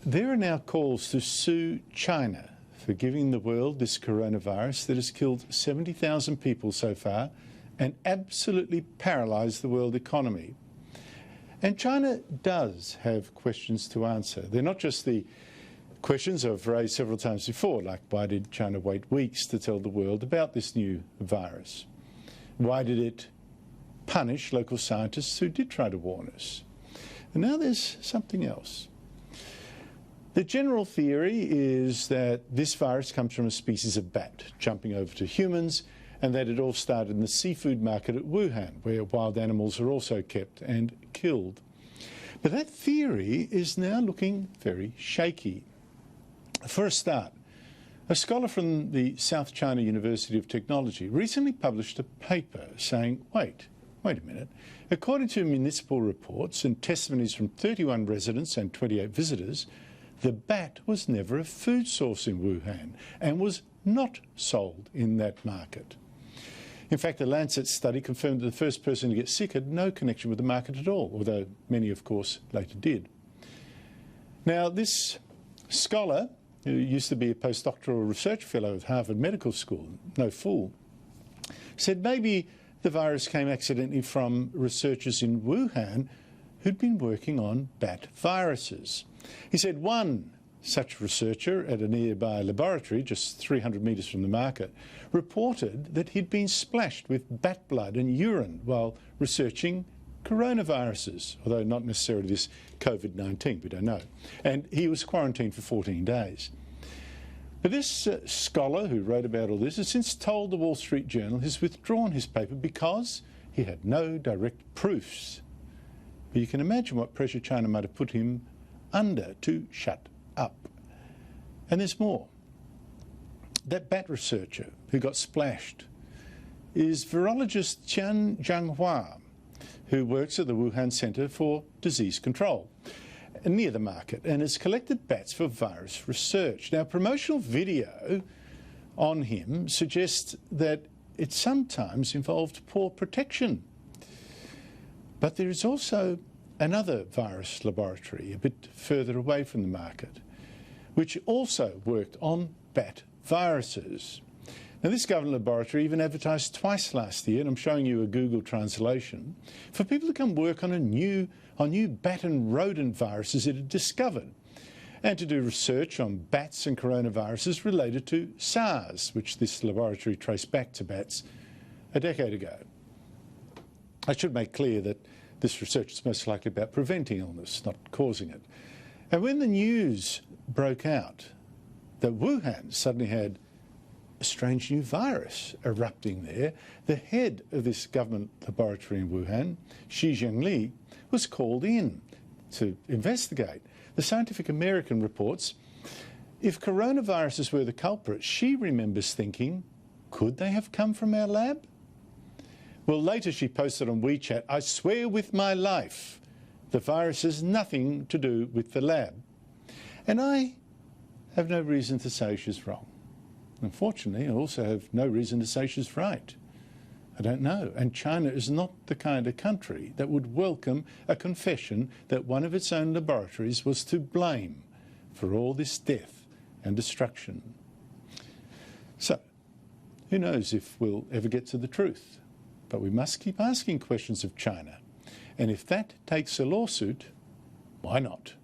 There are now calls to sue China for giving the world this coronavirus that has killed 70,000 people so far and absolutely paralysed the world economy. And China does have questions to answer. They're not just the questions I've raised several times before, like why did China wait weeks to tell the world about this new virus? Why did it punish local scientists who did try to warn us? And now there's something else. The general theory is that this virus comes from a species of bat jumping over to humans, and that it all started in the seafood market at Wuhan, where wild animals are also kept and killed. But that theory is now looking very shaky. For a start, a scholar from the South China University of Technology recently published a paper saying, wait a minute, according to municipal reports and testimonies from 31 residents and 28 visitors, the bat was never a food source in Wuhan and was not sold in that market. In fact, the Lancet study confirmed that the first person to get sick had no connection with the market at all, although many, of course, later did. Now, this scholar, who used to be a postdoctoral research fellow at Harvard Medical School, no fool, said maybe the virus came accidentally from researchers in Wuhan who'd been working on bat viruses. He said one such researcher at a nearby laboratory, just 300 metres from the market, reported that he'd been splashed with bat blood and urine while researching coronaviruses, although not necessarily this Covid19, we don't know. And he was quarantined for 14 days. But this scholar who wrote about all this has since told the Wall Street Journal he's withdrawn his paper because he had no direct proofs. But you can imagine what pressure China might have put him under to shut up. And there's more. That bat researcher who got splashed is virologist Qian Zhanghua, who works at the Wuhan Center for Disease Control near the market and has collected bats for virus research. Now, promotional video on him suggests that it sometimes involved poor protection. But there is also another virus laboratory a bit further away from the market, which also worked on bat viruses. Now, this government laboratory even advertised twice last year, and I'm showing you a Google translation, for people to come work on new bat and rodent viruses it had discovered, and to do research on bats and coronaviruses related to SARS, which this laboratory traced back to bats a decade ago. I should make clear that this research is most likely about preventing illness, not causing it. And when the news broke out that Wuhan suddenly had a strange new virus erupting there, the head of this government laboratory in Wuhan, Shi Zhengli, was called in to investigate. The Scientific American reports, if coronaviruses were the culprit, she remembers thinking, could they have come from our lab? Well, later she posted on WeChat, I swear with my life, the virus has nothing to do with the lab. And I have no reason to say she's wrong. Unfortunately, I also have no reason to say she's right. I don't know. And China is not the kind of country that would welcome a confession that one of its own laboratories was to blame for all this death and destruction. So, who knows if we'll ever get to the truth? But we must keep asking questions of China. And if that takes a lawsuit, why not?